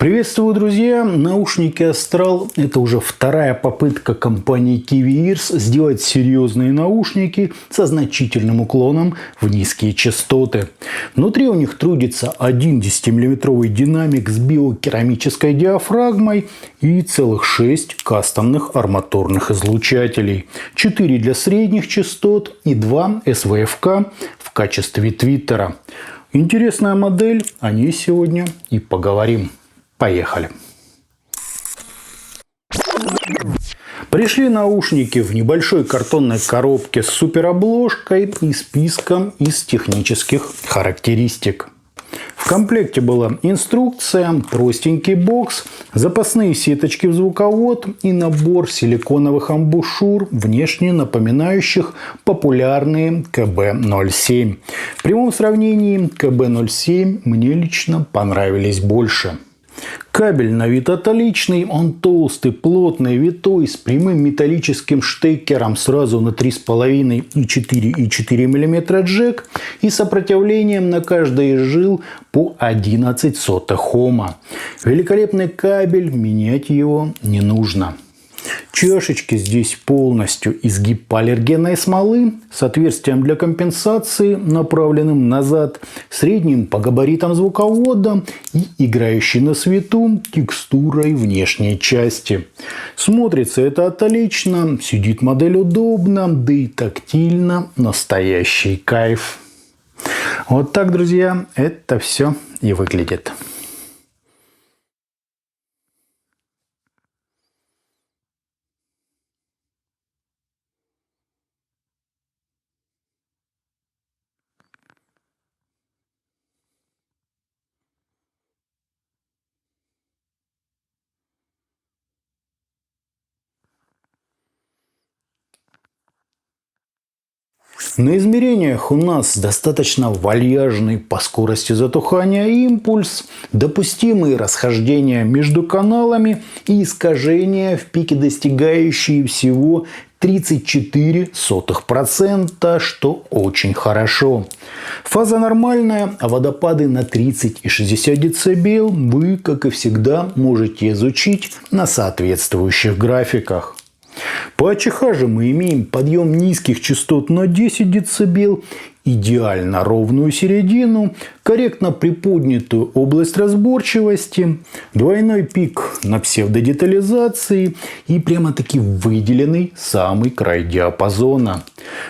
Приветствую, друзья! Наушники Astral – это уже вторая попытка компании Kiwi Ears сделать серьезные наушники со значительным уклоном в низкие частоты. Внутри у них трудится один 10-мм динамик с биокерамической диафрагмой и целых 6 кастомных арматурных излучателей. 4 для средних частот и 2 SVFK в качестве твиттера. Интересная модель, о ней сегодня и поговорим. Поехали! Пришли наушники в небольшой картонной коробке с суперобложкой и списком из технических характеристик. В комплекте была инструкция, простенький бокс, запасные сеточки в звуковод и набор силиконовых амбушюр, внешне напоминающих популярные КБ-07. В прямом сравнении КБ-07 мне лично понравились больше. Кабель на вид отличный, он толстый, плотный, витой, с прямым металлическим штекером сразу на 3,5 и 4,4 мм джек и сопротивлением на каждый из жил по 11 сотых Ома. Великолепный кабель, менять его не нужно. Чашечки здесь полностью из гипоаллергенной смолы с отверстием для компенсации, направленным назад, средним по габаритам звуковода и играющей на свету текстурой внешней части. Смотрится это отлично, сидит модель удобно, да и тактильно настоящий кайф. Вот так, друзья, это все и выглядит. На измерениях у нас достаточно вальяжный по скорости затухания импульс, допустимые расхождения между каналами и искажения в пике, достигающие всего 34%, что очень хорошо. Фаза нормальная, а водопады на 30 и 60 дБ вы, как и всегда, можете изучить на соответствующих графиках. По АЧХ же мы имеем подъем низких частот на 10 дБ, идеально ровную середину, корректно приподнятую область разборчивости, двойной пик на псевдодетализации и прямо-таки выделенный самый край диапазона.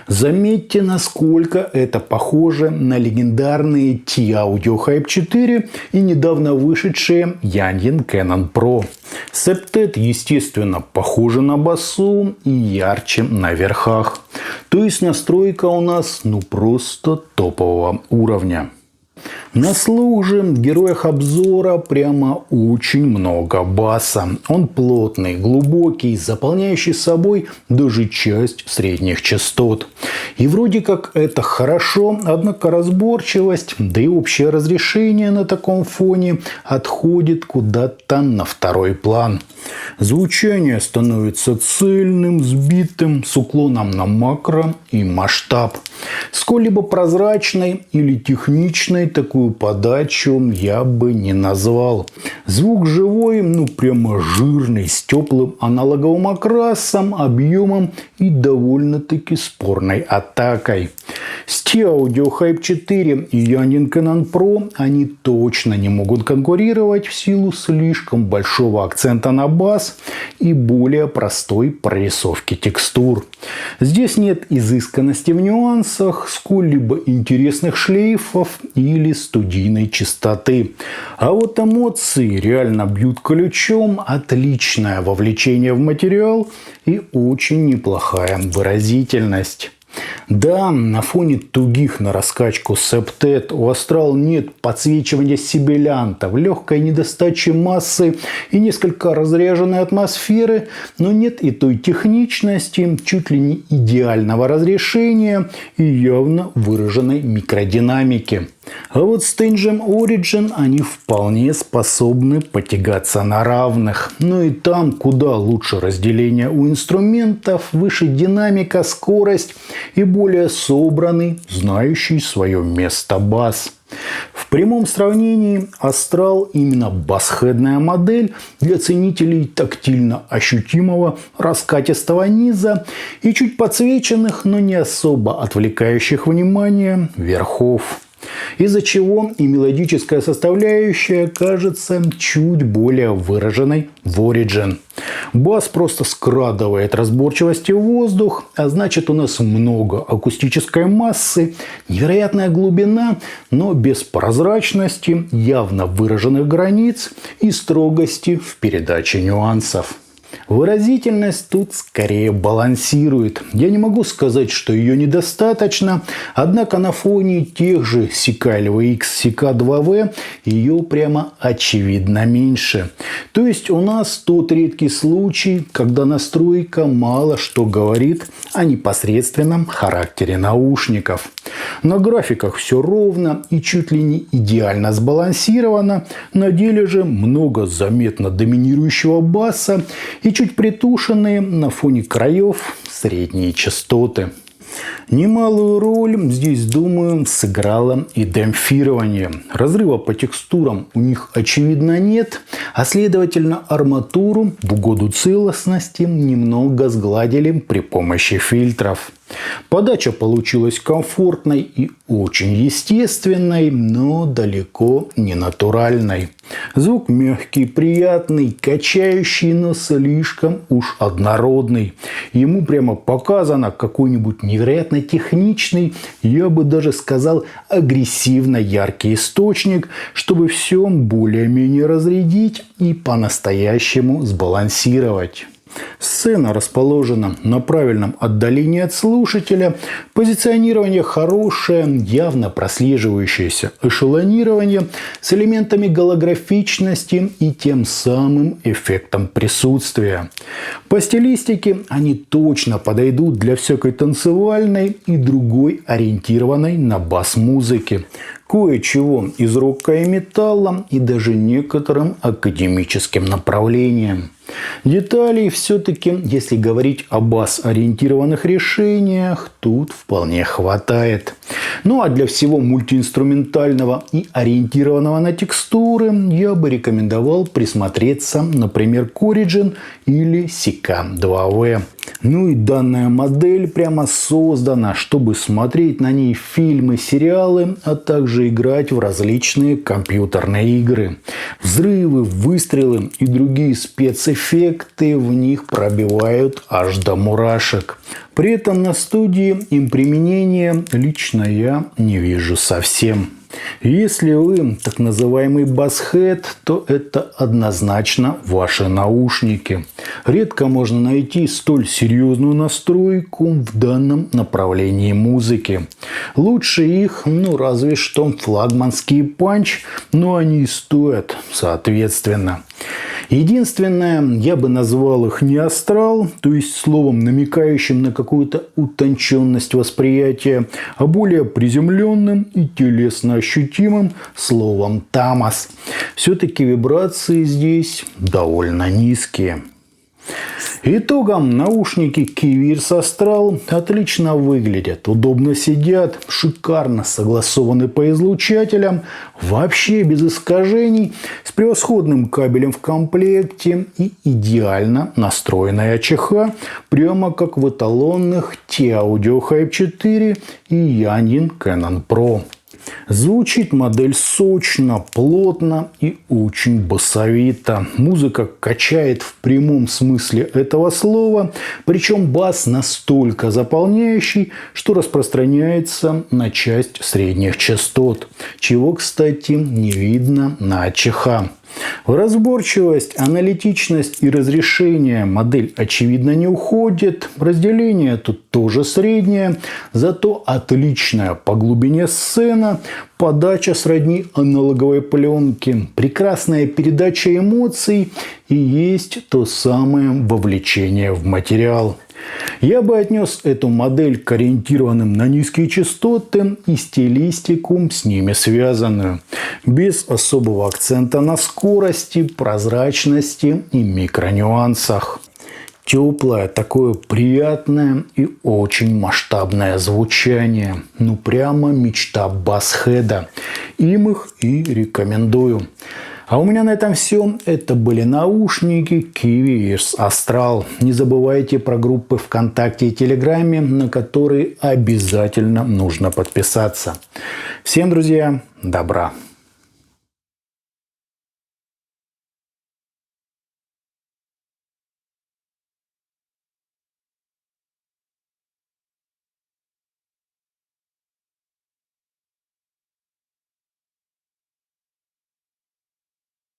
Заметьте, насколько это похоже на легендарные T-Audio Hype 4 и недавно вышедшие Yanyin Canon Pro. Септет, естественно, похоже на басу и ярче на верхах. То есть настройка у нас просто топового уровня. На слух же в героях обзора прямо очень много баса. Он плотный, глубокий, заполняющий собой даже часть средних частот. И вроде как это хорошо, однако разборчивость, да и общее разрешение на таком фоне отходит куда-то на второй план. Звучание становится цельным, сбитым, с уклоном на макро и масштаб. Сколь-либо прозрачной или техничной такую подачу я бы не назвал. Звук живой, прямо жирный, с теплым аналоговым окрасом, объемом и довольно-таки спорной атакой. С T-Audio Hype 4 и Yanyin Canon Pro они точно не могут конкурировать в силу слишком большого акцента на бас и более простой прорисовки текстур. Здесь нет изысканности в нюансах, сколь-либо интересных шлейфов или студийной чистоты. А вот эмоции реально бьют ключом, отличное вовлечение в материал и очень неплохая выразительность. Да, на фоне тугих на раскачку септет у Astral нет подсвечивания сибилянтов, легкой недостачи массы и несколько разряженной атмосферы, но нет и той техничности, чуть ли не идеального разрешения и явно выраженной микродинамики. А вот с Tangent Origin они вполне способны потягаться на равных. Но и там куда лучше разделение у инструментов, выше динамика, скорость и более собранный, знающий свое место бас. В прямом сравнении Астрал именно басхедная модель для ценителей тактильно ощутимого раскатистого низа и чуть подсвеченных, но не особо отвлекающих внимание верхов. Из-за чего и мелодическая составляющая кажется чуть более выраженной в Origin. Бас просто скрадывает разборчивости в воздух, а значит у нас много акустической массы, невероятная глубина, но без прозрачности, явно выраженных границ и строгости в передаче нюансов. Выразительность тут скорее балансирует. Я не могу сказать, что ее недостаточно, однако на фоне тех же CK-LVX, CK2V ее прямо очевидно меньше. То есть у нас тот редкий случай, когда настройка мало что говорит о непосредственном характере наушников. На графиках все ровно и чуть ли не идеально сбалансировано, на деле же много заметно доминирующего баса и чуть притушенные на фоне краев средние частоты. Немалую роль здесь, думаю, сыграло и демпфирование. Разрыва по текстурам у них очевидно нет, а следовательно арматуру в угоду целостности немного сгладили при помощи фильтров. Подача получилась комфортной и очень естественной, но далеко не натуральной. Звук мягкий, приятный, качающий, но слишком уж однородный. Ему прямо показано какой-нибудь невероятно техничный, я бы даже сказал, агрессивно яркий источник, чтобы все более-менее разрядить и по-настоящему сбалансировать. Сцена расположена на правильном отдалении от слушателя, позиционирование хорошее, явно прослеживающееся эшелонирование с элементами голографичности и тем самым эффектом присутствия. По стилистике они точно подойдут для всякой танцевальной и другой ориентированной на бас музыки. Кое-чего из рока и металла и даже некоторым академическим направлениям. Деталей все-таки, если говорить о бас-ориентированных решениях, тут вполне хватает. Ну а для всего мультиинструментального и ориентированного на текстуры я бы рекомендовал присмотреться, например, к Origin или CK2V. Ну и данная модель прямо создана, чтобы смотреть на ней фильмы, сериалы, а также играть в различные компьютерные игры. Взрывы, выстрелы и другие спецэффекты в них пробивают аж до мурашек. При этом на студии им применения лично я не вижу совсем. Если вы так называемый басхед, то это однозначно ваши наушники. Редко можно найти столь серьезную настройку в данном направлении музыки. Лучше их, разве что флагманский панч, но они и стоят соответственно. Единственное, я бы назвал их не астрал, то есть словом, намекающим на какую-то утонченность восприятия, а более приземленным и телесно ощутимым словом тамас. Все-таки вибрации здесь довольно низкие. Итогом наушники Kevirs Astral отлично выглядят, удобно сидят, шикарно согласованы по излучателям, вообще без искажений, с превосходным кабелем в комплекте и идеально настроенная АЧХ, прямо как в эталонных T-Audio Hype 4 и Yanin Canon Pro. Звучит модель сочно, плотно и очень басовито. Музыка качает в прямом смысле этого слова, причем бас настолько заполняющий, что распространяется на часть средних частот, чего, кстати, не видно на АЧХ. В разборчивость, аналитичность и разрешение модель очевидно не уходит. Разделение тут тоже среднее, зато отличная по глубине сцена, подача сродни аналоговой пленки, прекрасная передача эмоций и есть то самое вовлечение в материал. Я бы отнес эту модель к ориентированным на низкие частоты и стилистику с ними связанную, без особого акцента на скорости, прозрачности и микронюансах. Теплое, такое приятное и очень масштабное звучание. Ну прямо мечта басхеда. Им их и рекомендую. А у меня на этом все. Это были наушники Kiwi Ears Astral. Не забывайте про группы ВКонтакте и Телеграме, на которые обязательно нужно подписаться. Всем, друзья, добра!